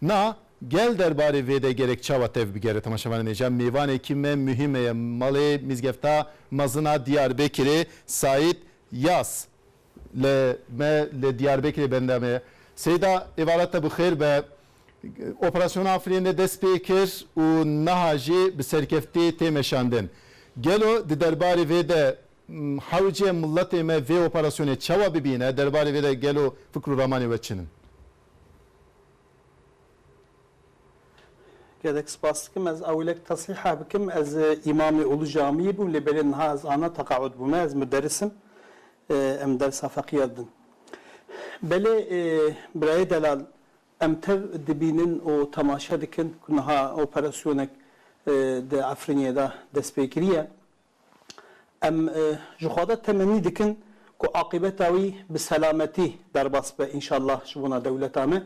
Na gel derbarê vê de gerek çawa tev bigere temaşavanê necem mêvanê kî me mühim ye malê mizgefta mezina Diyarbekirê Saîd Yas li me li Diyarbekirê benda me Sêda êvareta bi xêr be operasyona Afrînê dest pê kir û niha jî bi serkeftî tê meşandin. Gelo di derbarê vê de hewcê milletê me vê operasyonê çawa bibîne derbarê vê de gelo fikr û ramanê we çi in? Gedek spas dikim ez awilek tasîha bikim ez îmamê Ulu Camiyê bûm lê belê niha ez ana teqaud bûme ez müderrisim em dersa feqîya din. Belê birayê delal em tev dibînin û temaşe dikin ku niha operasyonek di Efrînê de dest pê kiriye. Em ji xwe de temennî dikin ku aqîbeta wî bi selametî derbas be înşallah ji bona dewleta me.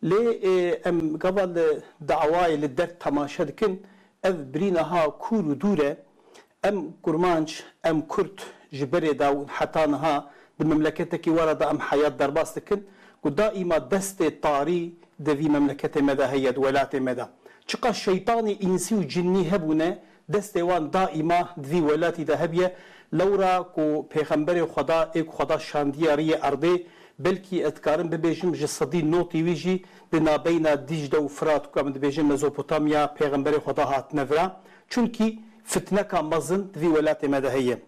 Lê em gava li dawayê li der temaşe dikin ev birîneha kûr û dûr e em kurmanc em Kurd ji berê da û heta niha di memleketekî were de em heyat derbas dikin ku daîma destê tarî di vî memleketê me de heye di welatê me de. Çiqa şeytanê însî û cinnî hebûne destê wan daîma di vî welatî de hebiye lewra ku pêxemberê Xweda ê ku Xweda şandiye riyê erdê belkî ez dikarim bibêjim ji sedî notî wî jî di navbeyna Dicle û Firat ku em dibêjin Mezopotamiya pêxemberê Xweda hatine vira çunkî fitneka mezin di vî welatê me de heye.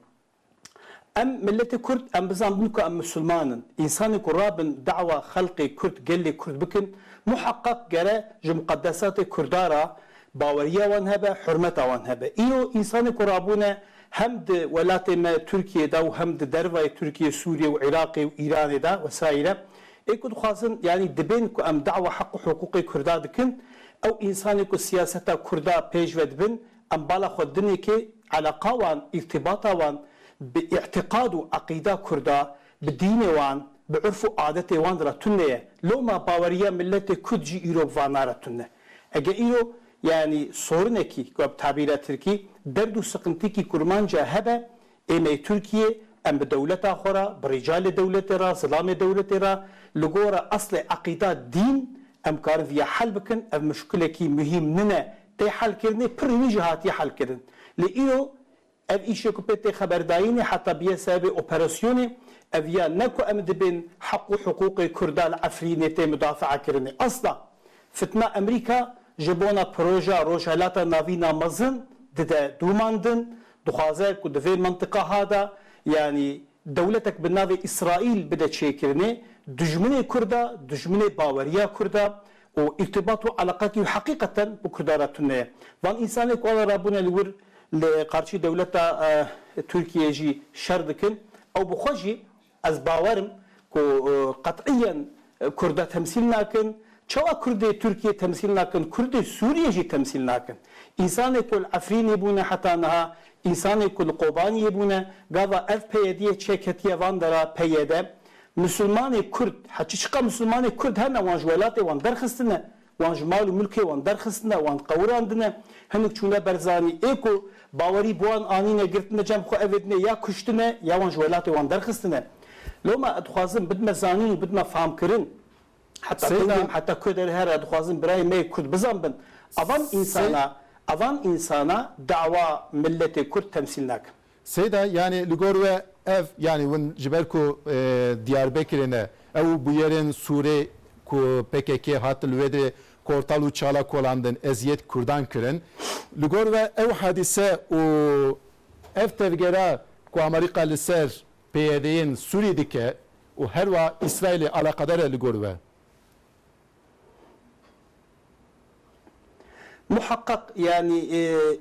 Em milletê Kurd em bizanbin ku em Müslümanin. İnsanê ku rabin dawa xelqê Kurd gelê Kurd bikin muhaqqaq gere ji muqeddesatê Kurdara baweriya wan hebe, hurmeta wan hebe. Îro însanê ku rabûne hem di welatê me Türkiye'de û hem di dervayê Türkiye, Sûriye û Iraqê û İranê de vesaire ê ku dixwazin yani dibên ku em dawa heq û hiqûqê Kurda dikin ew însanê ku siyaseta Kurda pêş ve dibin em bala xwe dinêkê eleqa wan, îrtibata wan bi i'tiqad û aqîda Kurda bi dînê wan bi urf û adetê wan re tune ye. Loma baweriya milletê Kurd jî îro bi van nare tune. Ege îro yani sorunekî ku tabîra Tirkî derd û sıkıntîkî kurmanca hebe êmê Türkiye em bi dewleta xwe re bi rîcalê dewletê re zilamê dewletê re li gora eslê aqîda dîn em karin vîya hel bikin ev muşkilekî mühîm nine tê helkirinê pir wî jî hatiye helkirin. Lê îro ev îşê ku pê tê xeberdayînê heta biye sebebê operasyonê ev ya ne ku em dibin heq û hiqûqê Kurda li Efrînê tê müdafaa kirinê. Asla fitna Amerîka ji bona proja Rojhilata Navîna mezin dide dûmandin dixwaze ku di vê mentika ha de yani dewletek bi navê İsraîl bide çêkirinê dijminê Kurda, dijminê baweriya Kurda û îrtibat û eleqekî heqîqeten bu Kurda re tune ye. Van însanê ku ala rabûne li wir li qarşî dewleta Türkiye jî şer dikin ew bi xwe jî ez bawerim ku qet'iyen Kurda temsîl nakin çawa Kurdê Türkiye temsîl nakin Kurdê Sûriye jî temsîl nakin. İnsanê ku li Efrînê bûne heta niha İnsanê ku li Kobaniyê bûne gava ev peyediye çêketiye van dera peyede Müslümanê Kurd heçî çiqa Müslümanê Kurd hene wan ji welatê wan derxistine wan ji mal û mulkê wan derxistine wan qewirandine hinek çûne berzanî ê ku bawerî bi wan anîne girtine cem xwe evê dine ya kuştine ya wan ji welatê wan derxistine. Loma dixwazim bidme zanîn û bidme famkirin hatta bingêm heta Kurderê here dixwazim birayê me Kurd bizanbin avan insana dava milletê Kurd temsîl nakin. Sêda yani li gor ve ev yani win ji ber ku Diyarbekirê ne ew bu yerên Sûrê ku PKK hat li wê de kortal û çala kolandin eziyet Kurdan kirin li gor ve ew hadise û ev tevgera ku Amerîka li ser PYD'yên Sûrî dike û her wa İsraîlê alaqadar e li gor ve Muhakkak yani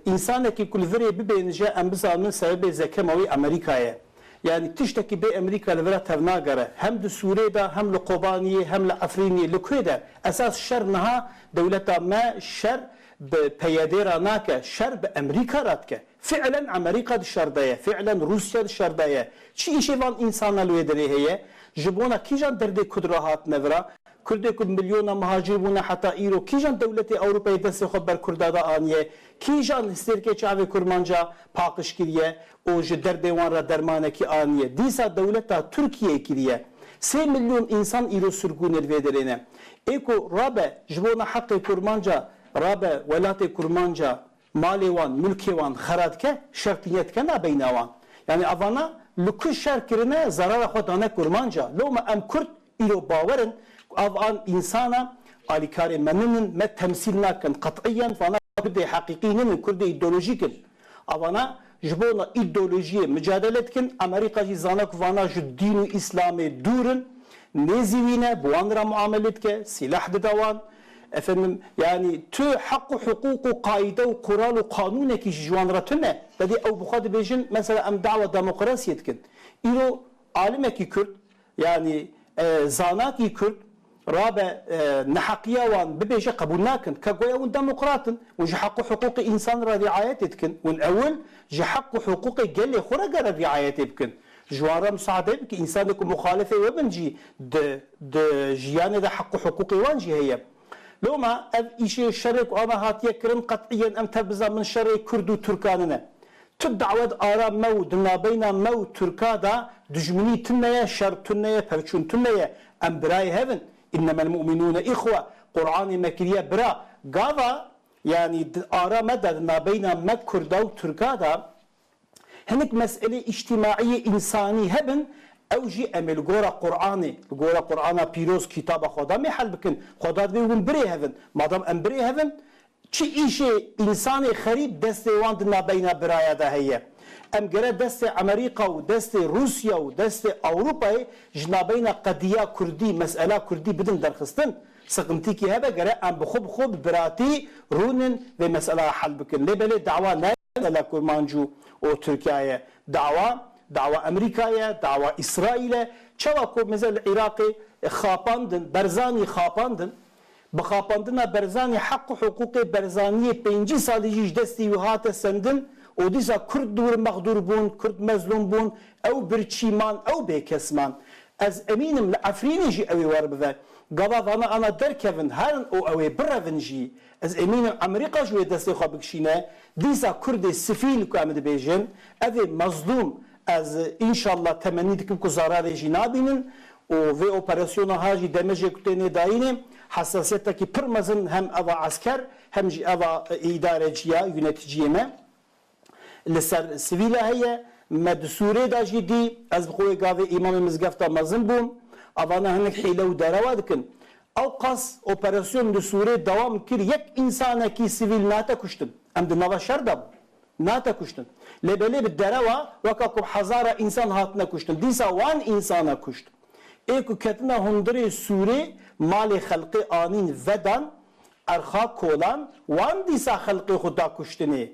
insanekî ku li virê bibêhnije em bizanin sebebê zekema wî Amerîkayê. Yani tiştekî bê Amerîka li vira tev nagere hem di Sûrê de hem li Kobaniyê hem li Efrînê li Kurê de esas şer niha dewleta me şer bi PYD ra nake şer bi Amerîka ra dike. Fi'len Amerîka di şer de ye, fi'len Rusya di şer de ye. Çi îşê van insana li wê derê heye? Ji bona kîjan derdê Kurd ra hatine vira? Kurdê ku milyona muhacir bûne heta îro kîjan dewletê Ewropayê destê xwe ber Kurda da aniye kîjan histêrikê çavê kurmanca paqij kiriye û ji derdê wan re dermanekî aniye dîsa dewleta Tirkiyeyê kiriye 3 milyon insan îro sürgûnê li vê derê ne Eko rabe jibona hakkı kurmanca rabe velate kurmanca malevan mülkevan haradke şartiyetke na beynavan. Yani avana lükü şerkirine zarara xodane kurmanca loma em kurt ilo baverin avan insana alikari meninin me temsil nakin kat'iyen fana kurdi hakikinin kurdi ideolojikin avana jibona ideolojiye mücadele etkin Amerika jizana kuvana ju dinu İslam'ı durun nezivine bu anra muamelet ke silah dedavan efendim yani tü hakkı hukuku kaide ve kural ve kanun ki juanratune dedi ev bu kadar bejin mesela em dava demokrasi etkin ilo alime ki Kürt yani zanaki Kürt rabe nahakiya wan bibeje kabul nakin ka goya un demokratın ve hakkı hukuku insan riayet etkin ve evvel hakkı hukuku gelle khura gara riayet etkin جوارا مساعدة بك إنسانك مخالفة وبنجي د جيانة ده حق حقوقي وانجي هي لو ما أب إشي الشرك وأما هاتية كرن قطعيا أم تبزا من شرك كردو تركاننا تدعوة آرام مو دنابينا مو تركا دا دجمني تنيا شر تنيا پرچون تنيا أم براي هفن إنما المؤمنون إخوة قرآن مكرية برا قاوا يعني آرام دا دنابينا مك كردو تركا دا هنك مسألة اجتماعية إنساني هبن أوجي أمل جورا قرآني جورا قرآن بيروز كتاب خدا محل بكن خدا بيقول بري هبن ما دام أم بري هبن شيء إشي إنساني خريب دست واندنا بين برايا ده هي أم جرا دست أمريكا ودست روسيا ودست أوروبا جنابينا قضية كردي مسألة كردي بدن درخستن سقمتي كي هبه جرا أم بخوب براتي رونن بمسألة حل بكن لبلي دعوة لا كرمانجو o Türkiye'ye dava Amerika'ya, dava İsrail'e çavako mesela Irak'ı xapandın, Berzani xapandın bixapandına Berzani hakkı hukuki Berzaniye 5 salıcı desti yuhate sendin o disa Kürt dur mağdur bun, Kürt mezlum bun ev bir çiman, ev bir kesman az eminim l'afrini ji evi var bize gava vana ana derkevin her o evi birevin ji az eminim Amerika ju desti xabikşine disa Kürdi sivil kuamede bejin evi mazlum az inşallah temenni dikim ku zararı ji nabinin o ve operasyona haji demece kutene daini hassasiyetteki pırmazın hem eva asker hem eva idareciye yöneticiye me لسر سویله هیه مدسوره دا جدی از بخوی گاوی امام مزگفتا مزن بوم اوانا هنک حیله و دروا دکن او قاس اپراسیون دسوره دوام کر یک انسانه کی سویل ناتا کشتن ام ده نوا شرده بو ناتا کشتن لبلی بدروا وکاکو هزار انسان هاتنا کشتن دیسا وان انسانه کشت ایکو کتنا هندری سوره مال خلقی آنین ودان ارخا کولان وان دیسا خلقی خدا کشتنی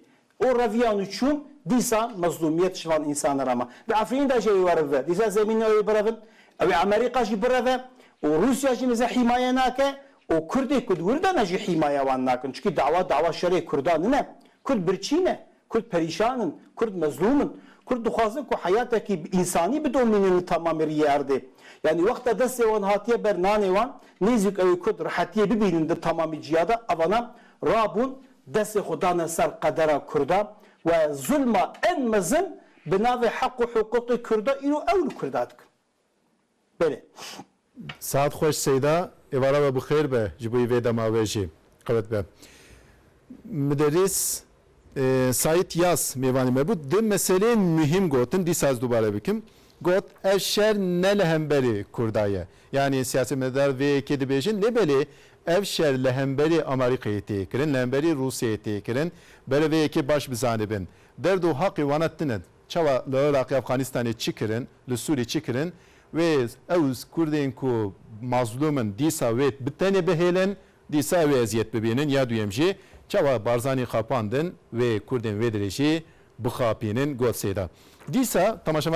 o raviyan üçün disa mazlumiyet şivan insanlar ama ve Afrin da şey var ve disa zeminle öyle bırakın ve Amerika şey bırakın o Rusya şey mesela himaye nake o Kürdi Kürt'ürden de himaye van nakın çünkü dava şer'i Kürdan ne Kürt birçine Kürt perişanın Kürt mazlumun Kürt duhazı ku hayattaki insani bir dominini tamamı yerde yani vakti da sevan hatiye bernane van nizik ev Kürt rahatiye birbirinde tamamı cihada avana Rabun دست خدا نسر قدر کرده و ظلم ان مزن بناو حق و حقوق کرده اینو اول کرده دکن بله Saat hoş seyda evara ve bixir be jibuy ve damaveji evet be müderris Sait Yas mevani me bu de meselenin mühim gotin disaz dubare bikim got eşer ne lehemberi kurdaye yani siyasi medar ve kedi bejin ne beli evşer lehemberi Amerika'yı tekirin, lehemberi Rusya'yı tekirin, böyle ve iki baş bizanibin. Derdu hakkı vanattinen, çava Irak, Afganistan'ı çıkırın, Suriye çıkırın ve evz Kürdeyn ku mazlumun disa ve bitene behelen, disa ve eziyet bebeğinin ya duyemci, çava Barzani kapandın ve Kürdeyn ve dereci bu kapinin gol seyda. Disa, tamaşama